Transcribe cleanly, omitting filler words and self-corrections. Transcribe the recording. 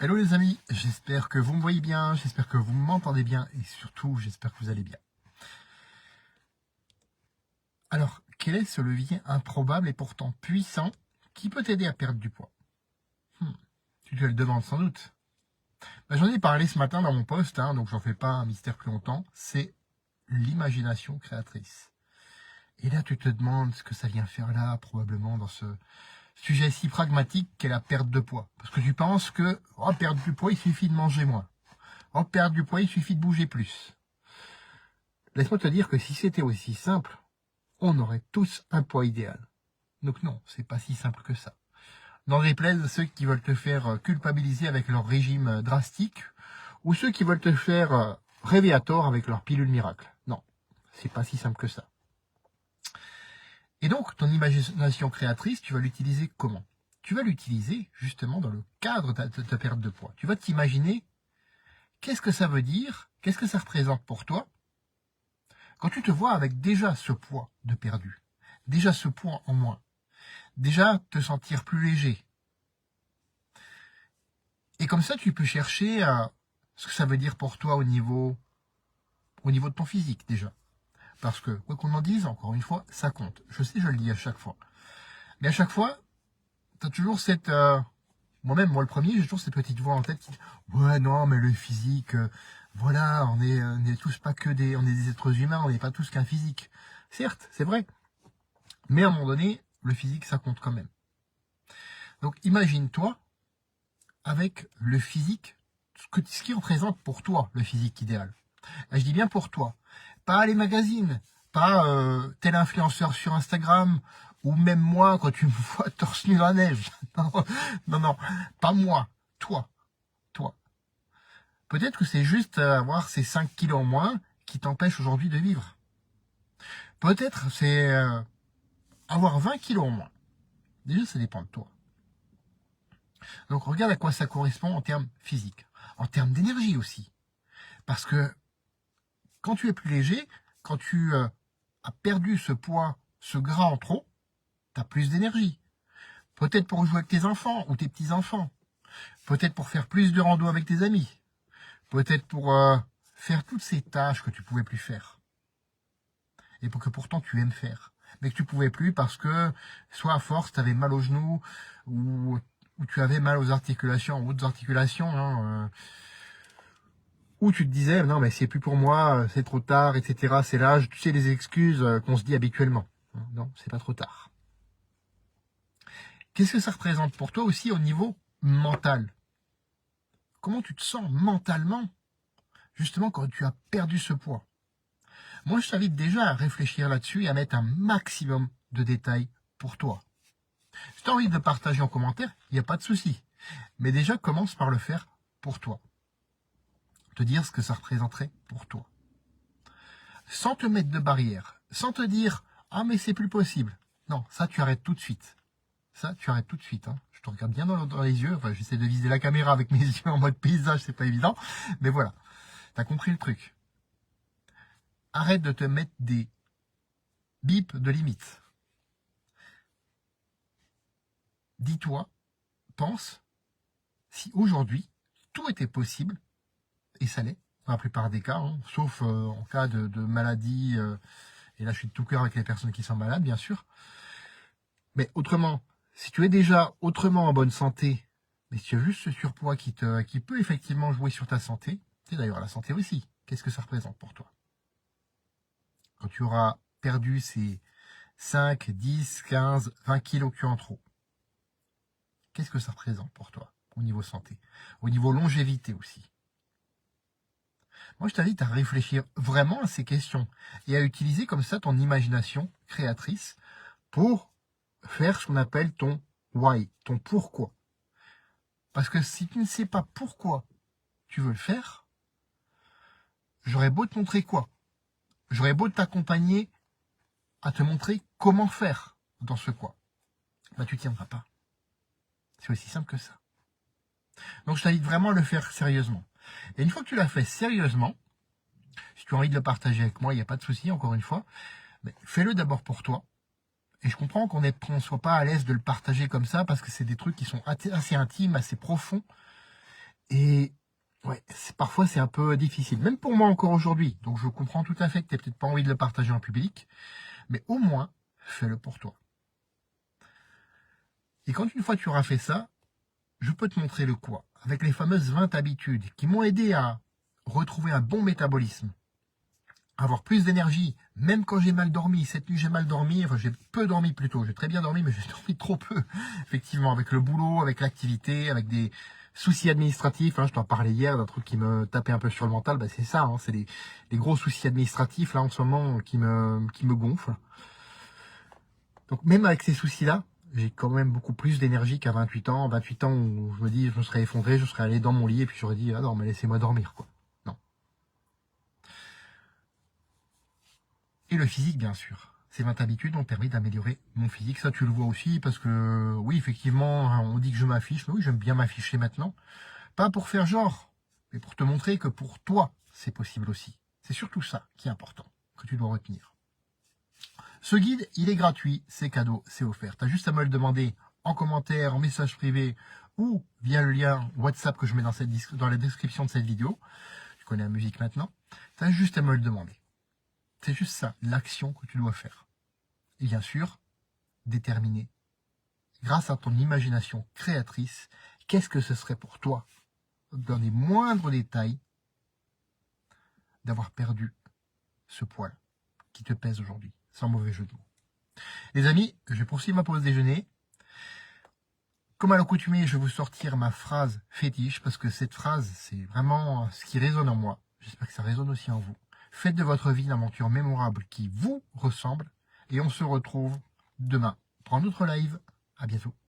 Hello les amis, j'espère que vous me voyez bien, j'espère que vous m'entendez bien et surtout j'espère que vous allez bien. Alors, quel est ce levier improbable et pourtant puissant qui peut t'aider à perdre du poids? Tu te le demandes sans doute. J'en ai parlé ce matin dans mon post, donc j'en fais pas un mystère plus longtemps, c'est l'imagination créatrice. Et là tu te demandes ce que ça vient faire là, probablement dans ce sujet si pragmatique qu'est la perte de poids. Parce que tu penses que perdre du poids il suffit de manger moins. Perdre du poids il suffit de bouger plus. Laisse-moi te dire que si c'était aussi simple, on aurait tous un poids idéal. Donc non, c'est pas si simple que ça. N'en déplaise ceux qui veulent te faire culpabiliser avec leur régime drastique, ou ceux qui veulent te faire rêver à tort avec leur pilule miracle. Non, c'est pas si simple que ça. Et donc, ton imagination créatrice, tu vas l'utiliser comment? Tu vas l'utiliser justement dans le cadre de ta perte de poids. Tu vas t'imaginer qu'est-ce que ça veut dire, qu'est-ce que ça représente pour toi, quand tu te vois avec déjà ce poids de perdu, déjà ce poids en moins, déjà te sentir plus léger. Et comme ça, tu peux chercher ce que ça veut dire pour toi au niveau de ton physique déjà. Parce que, quoi qu'on en dise, encore une fois, ça compte. Je sais, je le dis à chaque fois. Mais à chaque fois, tu as toujours cette... moi-même, moi le premier, j'ai toujours cette petite voix en tête qui dit « Ouais, non, mais le physique, voilà, on est tous pas que des... On est des êtres humains, on n'est pas tous qu'un physique. » Certes, c'est vrai. Mais à un moment donné, le physique, ça compte quand même. Donc imagine-toi avec le physique, ce qui représente pour toi le physique idéal. Je dis bien pour toi. Pas les magazines, pas tel influenceur sur Instagram, ou même moi quand tu me vois torse nu dans la neige. Non, pas moi, toi. Peut-être que c'est juste avoir ces 5 kilos en moins qui t'empêchent aujourd'hui de vivre. Peut-être c'est avoir 20 kilos en moins. Déjà, ça dépend de toi. Donc regarde à quoi ça correspond en termes physiques, en termes d'énergie aussi. Parce que quand tu es plus léger, quand tu as perdu ce poids, ce gras en trop, tu as plus d'énergie. Peut-être pour jouer avec tes enfants ou tes petits-enfants. Peut-être pour faire plus de rando avec tes amis. Peut-être pour faire toutes ces tâches que tu pouvais plus faire. Et que pourtant tu aimes faire. Mais que tu pouvais plus parce que, soit à force, tu avais mal aux genoux, ou tu avais mal aux articulations, aux autres articulations, où tu te disais, non mais c'est plus pour moi, c'est trop tard, etc. C'est l'âge, tu sais les excuses qu'on se dit habituellement. Non, c'est pas trop tard. Qu'est-ce que ça représente pour toi aussi au niveau mental? Comment tu te sens mentalement, justement, quand tu as perdu ce poids? Moi, je t'invite déjà à réfléchir là-dessus et à mettre un maximum de détails pour toi. Si tu as envie de le partager en commentaire, il n'y a pas de souci. Mais déjà, commence par le faire pour toi. Te dire ce que ça représenterait pour toi. Sans te mettre de barrière, sans te dire « Ah, mais c'est plus possible ». Non, ça, tu arrêtes tout de suite. Ça, tu arrêtes tout de suite. Je te regarde bien dans les yeux. Enfin, j'essaie de viser la caméra avec mes yeux en mode paysage, c'est pas évident. Mais voilà, t'as compris le truc. Arrête de te mettre des bips de limite. Dis-toi, pense, si aujourd'hui, tout était possible, et ça l'est, dans la plupart des cas, sauf en cas de maladie, et là je suis de tout cœur avec les personnes qui sont malades, bien sûr. Mais autrement, si tu es déjà autrement en bonne santé, mais si tu as juste ce surpoids qui peut effectivement jouer sur ta santé, c'est d'ailleurs la santé aussi, qu'est-ce que ça représente pour toi? Quand tu auras perdu ces 5, 10, 15, 20 kilos que tu as en trop, qu'est-ce que ça représente pour toi au niveau santé, au niveau longévité aussi? Moi, je t'invite à réfléchir vraiment à ces questions et à utiliser comme ça ton imagination créatrice pour faire ce qu'on appelle ton why, ton pourquoi. Parce que si tu ne sais pas pourquoi tu veux le faire, j'aurais beau te montrer quoi? J'aurais beau t'accompagner à te montrer comment faire dans ce quoi. Bah, tu ne tiendras pas. C'est aussi simple que ça. Donc, je t'invite vraiment à le faire sérieusement. Et une fois que tu l'as fait sérieusement, si tu as envie de le partager avec moi, il n'y a pas de souci, encore une fois, mais fais-le d'abord pour toi. Et je comprends qu'on ne soit pas à l'aise de le partager comme ça, parce que c'est des trucs qui sont assez intimes, assez profonds. Et ouais, parfois c'est un peu difficile, même pour moi encore aujourd'hui. Donc je comprends tout à fait que tu n'as peut-être pas envie de le partager en public, mais au moins, fais-le pour toi. Et quand une fois tu auras fait ça, je peux te montrer le quoi, avec les fameuses 20 habitudes qui m'ont aidé à retrouver un bon métabolisme, avoir plus d'énergie, même quand j'ai mal dormi. Cette nuit, j'ai mal dormi, enfin, j'ai peu dormi plutôt. J'ai très bien dormi, mais j'ai dormi trop peu. Effectivement, avec le boulot, avec l'activité, avec des soucis administratifs. Hein, je t'en parlais hier d'un truc qui me tapait un peu sur le mental. Bah, c'est ça, hein, c'est les gros soucis administratifs là en ce moment qui me gonflent. Donc même avec ces soucis-là, j'ai quand même beaucoup plus d'énergie qu'à 28 ans. 28 ans où je me dis, je me serais effondré, je serais allé dans mon lit et puis j'aurais dit, ah non, mais laissez-moi dormir, quoi. Non. Et le physique, bien sûr. Ces 20 habitudes ont permis d'améliorer mon physique. Ça, tu le vois aussi, parce que, oui, effectivement, on dit que je m'affiche. Mais oui, j'aime bien m'afficher maintenant. Pas pour faire genre, mais pour te montrer que pour toi, c'est possible aussi. C'est surtout ça qui est important, que tu dois retenir. Ce guide, il est gratuit, c'est cadeau, c'est offert. Tu as juste à me le demander en commentaire, en message privé ou via le lien WhatsApp que je mets dans la description de cette vidéo. Tu connais la musique maintenant. Tu as juste à me le demander. C'est juste ça, l'action que tu dois faire. Et bien sûr, déterminer, grâce à ton imagination créatrice, qu'est-ce que ce serait pour toi, dans les moindres détails, d'avoir perdu ce poil qui te pèse aujourd'hui, sans mauvais jeu de mots. Les amis, je vais poursuivre ma pause déjeuner. Comme à l'accoutumée, je vais vous sortir ma phrase fétiche, parce que cette phrase, c'est vraiment ce qui résonne en moi. J'espère que ça résonne aussi en vous. Faites de votre vie une aventure mémorable qui vous ressemble, et on se retrouve demain pour un autre live. À bientôt.